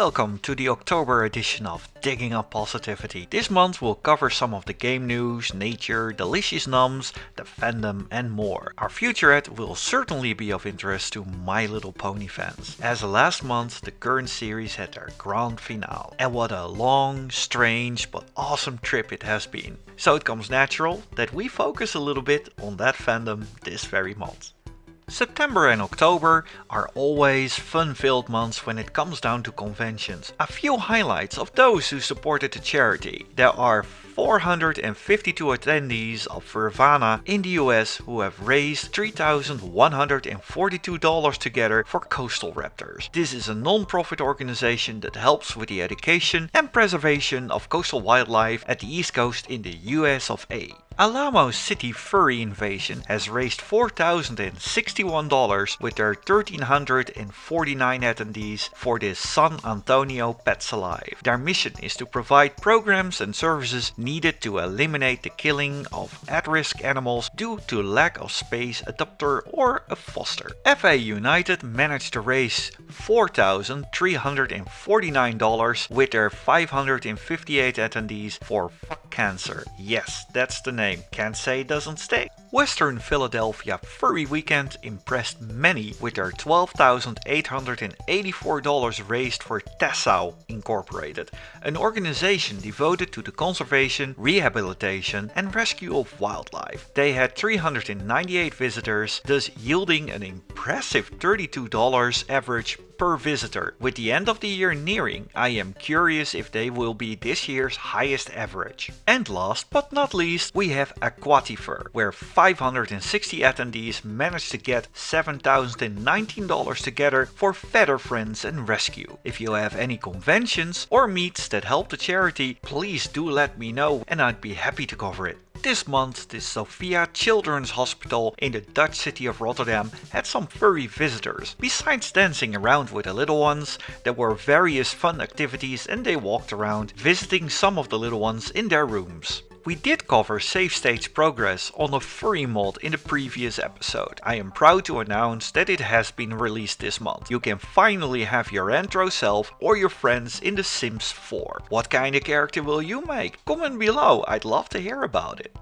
Welcome to the October edition of Digging Up Positivity. This month we'll cover some of the game news, nature, delicious nums, the fandom and more. Our featurette will certainly be of interest to My Little Pony fans, as last month the current series had their grand finale. And what a long, strange but awesome trip it has been. So it comes natural that we focus a little bit on that fandom this very month. September and October are always fun-filled months when it comes down to conventions. A few highlights of those who supported the charity. There are 452 attendees of Furvana in the US who have raised $3,142 together for coastal raptors. This is a non-profit organization that helps with the education and preservation of coastal wildlife at the East Coast in the US of A. Alamo City Furry Invasion has raised $4,061 with their 1,349 attendees for this San Antonio Pets Alive. Their mission is to provide programs and services needed to eliminate the killing of at-risk animals due to lack of space adopter or a foster. FA United managed to raise $4,349 with their 558 attendees for Fuck Cancer. Yes, that's the name. Can't say it doesn't stay. Western Philadelphia Furry Weekend impressed many with their $12,884 raised for Tassau Incorporated, an organization devoted to the conservation, rehabilitation and rescue of wildlife. They had 398 visitors, thus yielding an impressive $32 average per visitor. With the end of the year nearing, I am curious if they will be this year's highest average. And last but not least, we have Aquatifur, where 560 attendees managed to get $7,019 together for feather friends and rescue. If you have any conventions or meets that help the charity, please do let me know and I'd be happy to cover it. This month, the Sophia Children's Hospital in the Dutch city of Rotterdam had some furry visitors. Besides dancing around with the little ones, there were various fun activities and they walked around visiting some of the little ones in their rooms. We did cover Savestate's progress on a furry mod in the previous episode. I am proud to announce that it has been released this month. You can finally have your Antro self or your friends in The Sims 4. What kind of character will you make? Comment below, I'd love to hear about it.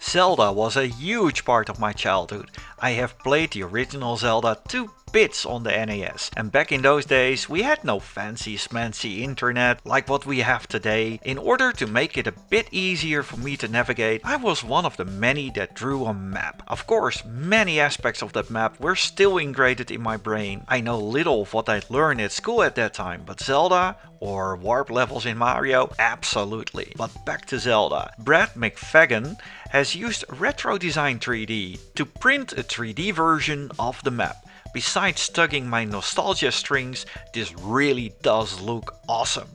Zelda was a huge part of my childhood. I have played the original Zelda to bits on the NES, and back in those days we had no fancy smancy internet like what we have today. In order to make it a bit easier for me to navigate, I was one of the many that drew a map. Of course, many aspects of that map were still ingrained in my brain. I know little of what I'd learned at school at that time, but Zelda or warp levels in Mario, absolutely. But back to Zelda. Brad McFagan has used Retro Design 3D to print a 3D version of the map. Besides tugging my nostalgia strings, this really does look awesome.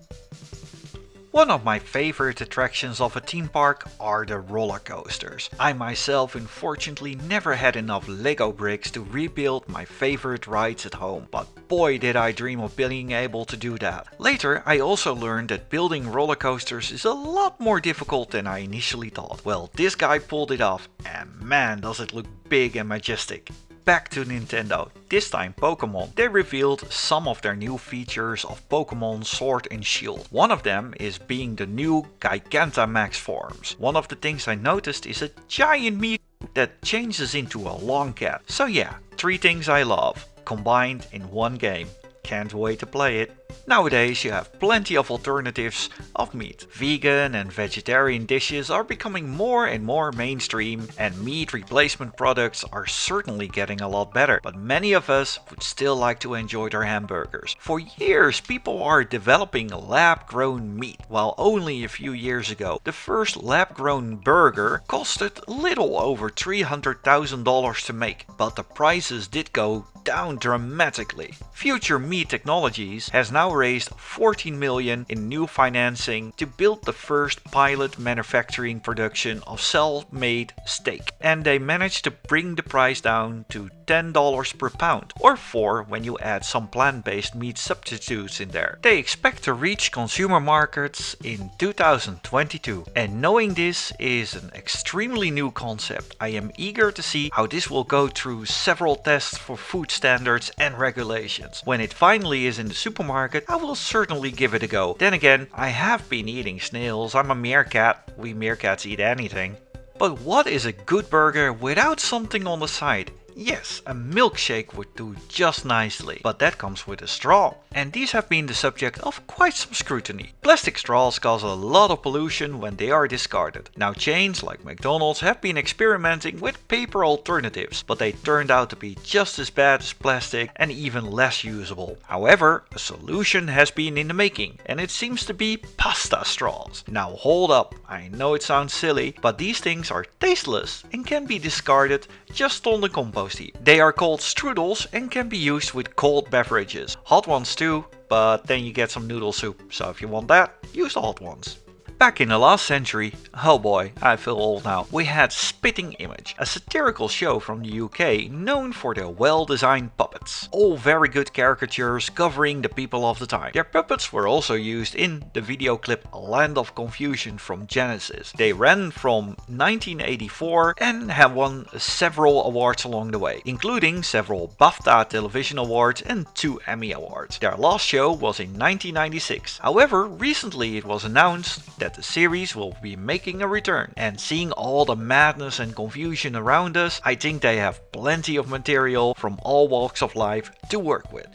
One of my favorite attractions of a theme park are the roller coasters. I myself unfortunately never had enough Lego bricks to rebuild my favorite rides at home, but boy did I dream of being able to do that. Later I also learned that building roller coasters is a lot more difficult than I initially thought. Well, this guy pulled it off, and man does it look big and majestic. Back to Nintendo, this time Pokemon. They revealed some of their new features of Pokemon Sword and Shield. One of them is being the new Gigantamax forms. One of the things I noticed is a giant Meerkat that changes into a long cat. So yeah, 3 things I love, combined in one game. Can't wait to play it. Nowadays you have plenty of alternatives of meat. Vegan and vegetarian dishes are becoming more and more mainstream, and meat replacement products are certainly getting a lot better, but many of us would still like to enjoy their hamburgers. For years people are developing lab-grown meat, while only a few years ago the first lab-grown burger costed little over $300,000 to make, but the prices did go down dramatically. Future Meat Technologies has now raised $14 million in new financing to build the first pilot manufacturing production of cell-made steak, and they managed to bring the price down to $10 per pound, or $4 when you add some plant-based meat substitutes in there. They expect to reach consumer markets in 2022, and knowing this is an extremely new concept, I am eager to see how this will go through several tests for food standards and regulations. When it finally is in the supermarket, I will certainly give it a go. Then again, I have been eating snails, I'm a meerkat, we meerkats eat anything. But what is a good burger without something on the side? Yes, a milkshake would do just nicely, but that comes with a straw. And these have been the subject of quite some scrutiny. Plastic straws cause a lot of pollution when they are discarded. Now chains like McDonald's have been experimenting with paper alternatives, but they turned out to be just as bad as plastic and even less usable. However, a solution has been in the making, and it seems to be pasta straws. Now hold up, I know it sounds silly, but these things are tasteless and can be discarded just on the compost heap. They are called strudels and can be used with cold beverages. Hot ones too, but then you get some noodle soup, so if you want that, use the hot ones. Back in the last century, oh boy, I feel old now, we had Spitting Image, a satirical show from the UK known for their well-designed puppets. All very good caricatures covering the people of the time. Their puppets were also used in the video clip Land of Confusion from Genesis. They ran from 1984 and have won several awards along the way, including several BAFTA television awards and 2 Emmy awards. Their last show was in 1996. However, recently it was announced that the series will be making a return, and seeing all the madness and confusion around us, I think they have plenty of material from all walks of life to work with.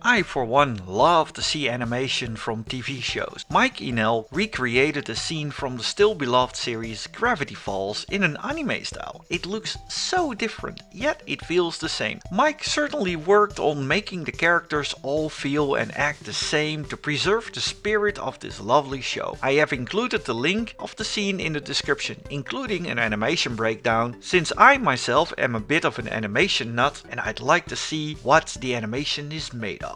I for one love to see animation from TV shows. Mike Enell recreated a scene from the still beloved series Gravity Falls in an anime style. It looks so different, yet it feels the same. Mike certainly worked on making the characters all feel and act the same to preserve the spirit of this lovely show. I have included the link of the scene in the description, including an animation breakdown, since I myself am a bit of an animation nut and I'd like to see what the animation is made of.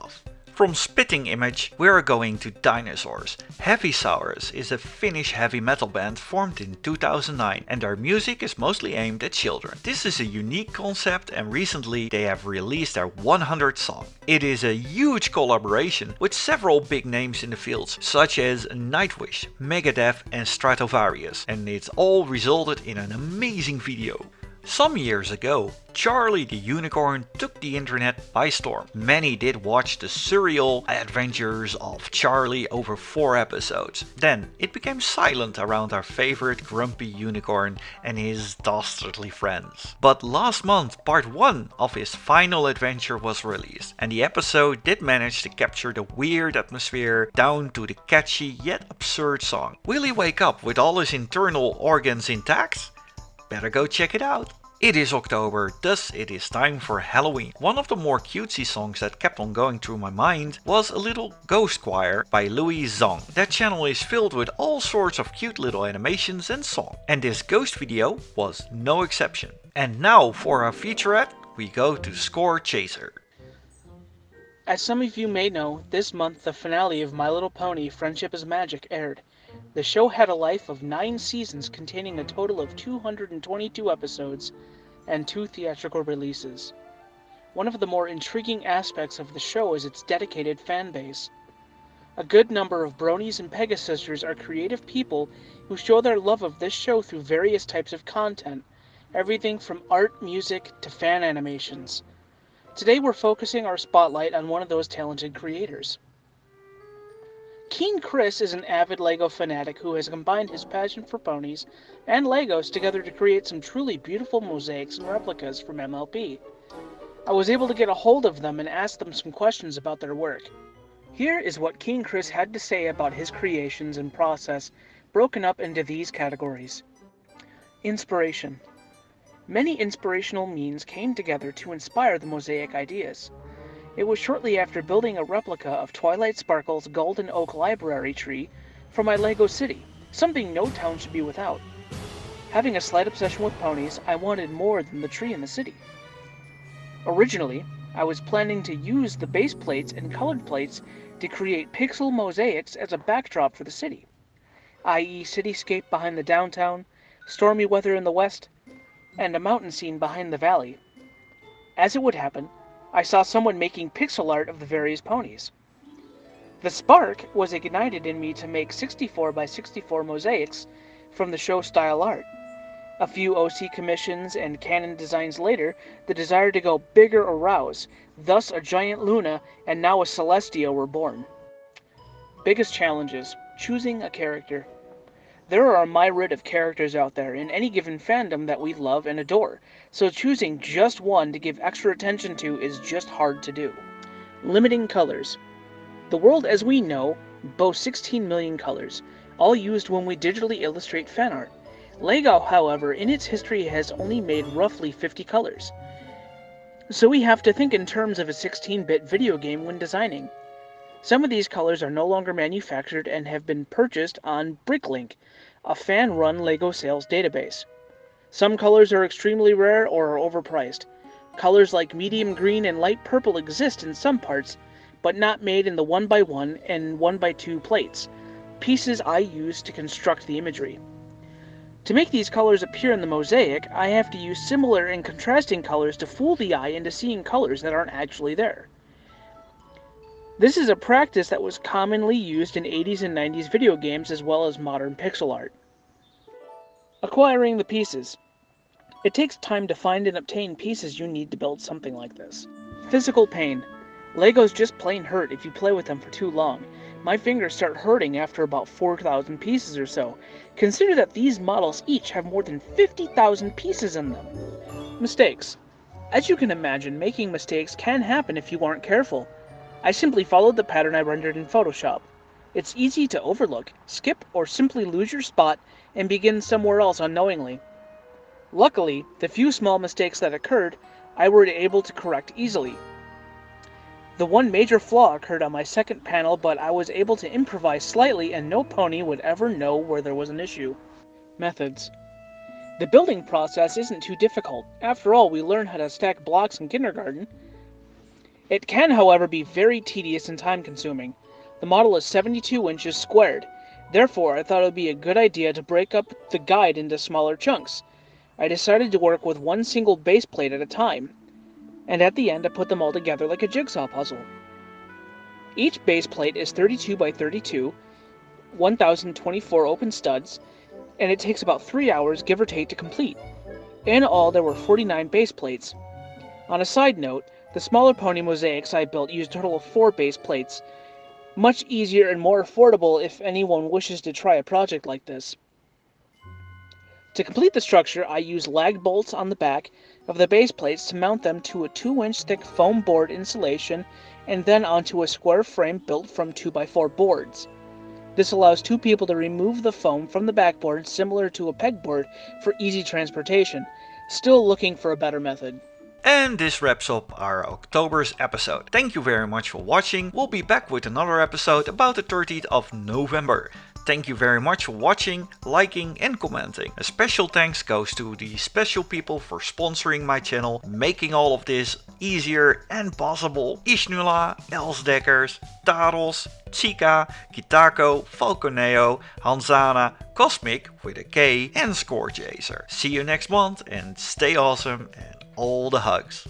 From Spitting Image, we're going to dinosaurs. Hevisarus is a Finnish heavy metal band formed in 2009, and their music is mostly aimed at children. This is a unique concept, and recently they have released their 100th song. It is a huge collaboration with several big names in the fields, such as Nightwish, Megadeth and Stratovarius, and it's all resulted in an amazing video. Some years ago, Charlie the Unicorn took the internet by storm. Many did watch the surreal adventures of Charlie over 4 episodes. Then it became silent around our favorite grumpy unicorn and his dastardly friends. But last month, part 1 of his final adventure was released, and the episode did manage to capture the weird atmosphere down to the catchy yet absurd song. Will he wake up with all his internal organs intact? Better go check it out. It is October, thus it is time for Halloween. One of the more cutesy songs that kept on going through my mind was A Little Ghost Choir by Louis Zong. That channel is filled with all sorts of cute little animations and song, and this ghost video was no exception. And now for our featurette, we go to Score Chaser. As some of you may know, this month the finale of My Little Pony Friendship is Magic aired. The show had a life of 9 seasons containing a total of 222 episodes and 2 theatrical releases. One of the more intriguing aspects of the show is its dedicated fan base. A good number of bronies and Pegasisters are creative people who show their love of this show through various types of content, everything from art, music, to fan animations. Today we're focusing our spotlight on one of those talented creators. Keenkris is an avid LEGO fanatic who has combined his passion for ponies and LEGOs together to create some truly beautiful mosaics and replicas from MLP. I was able to get a hold of them and ask them some questions about their work. Here is what Keenkris had to say about his creations and process, broken up into these categories. Inspiration. Many inspirational means came together to inspire the mosaic ideas. It was shortly after building a replica of Twilight Sparkle's Golden Oak Library tree for my LEGO city, something no town should be without. Having a slight obsession with ponies, I wanted more than the tree in the city. Originally, I was planning to use the base plates and colored plates to create pixel mosaics as a backdrop for the city, i.e. cityscape behind the downtown, stormy weather in the west, and a mountain scene behind the valley. As it would happen, I saw someone making pixel art of the various ponies. The spark was ignited in me to make 64 by 64 mosaics from the show style art. A few OC commissions and canon designs later, the desire to go bigger arose. Thus a giant Luna and now a Celestia were born. Biggest challenges: choosing a character. There are a myriad of characters out there in any given fandom that we love and adore, so choosing just one to give extra attention to is just hard to do. Limiting colors. The world as we know boasts 16 million colors, all used when we digitally illustrate fan art. LEGO, however, in its history has only made roughly 50 colors. So we have to think in terms of a 16-bit video game when designing. Some of these colors are no longer manufactured and have been purchased on Bricklink, a fan-run LEGO sales database. Some colors are extremely rare or are overpriced. Colors like medium green and light purple exist in some parts, but not made in the 1x1 and 1x2 plates, pieces I use to construct the imagery. To make these colors appear in the mosaic, I have to use similar and contrasting colors to fool the eye into seeing colors that aren't actually there. This is a practice that was commonly used in 80s and 90s video games as well as modern pixel art. Acquiring the pieces. It takes time to find and obtain pieces you need to build something like this. Physical pain. LEGOs just plain hurt if you play with them for too long. My fingers start hurting after about 4,000 pieces or so. Consider that these models each have more than 50,000 pieces in them. Mistakes. As you can imagine, making mistakes can happen if you aren't careful. I simply followed the pattern I rendered in Photoshop. It's easy to overlook, skip, or simply lose your spot and begin somewhere else unknowingly. Luckily, the few small mistakes that occurred, I were able to correct easily. The one major flaw occurred on my second panel, but I was able to improvise slightly and no pony would ever know where there was an issue. Methods. The building process isn't too difficult. After all, we learn how to stack blocks in kindergarten. It can, however, be very tedious and time-consuming. The model is 72 inches squared. Therefore, I thought it would be a good idea to break up the guide into smaller chunks. I decided to work with one single base plate at a time, and at the end I put them all together like a jigsaw puzzle. Each base plate is 32 by 32, 1024 open studs, and it takes about 3 hours, give or take, to complete. In all, there were 49 base plates. On a side note, the smaller pony mosaics I built used a total of 4 base plates. Much easier and more affordable if anyone wishes to try a project like this. To complete the structure, I used lag bolts on the back of the base plates to mount them to a 2-inch thick foam board insulation and then onto a square frame built from 2x4 boards. This allows 2 people to remove the foam from the backboard similar to a pegboard for easy transportation. Still looking for a better method. And this wraps up our October's episode. Thank you very much for watching. We'll be back with another episode about the 30th of November. Thank you very much for watching, liking and commenting. A special thanks goes to the special people for sponsoring my channel, making all of this easier and possible. Isnula, Els Dekkers, Taros, Chica, Kitako, Falconeo, Hanzana, Cosmic with a K and Scorechaser. See you next month and stay awesome and all the hugs.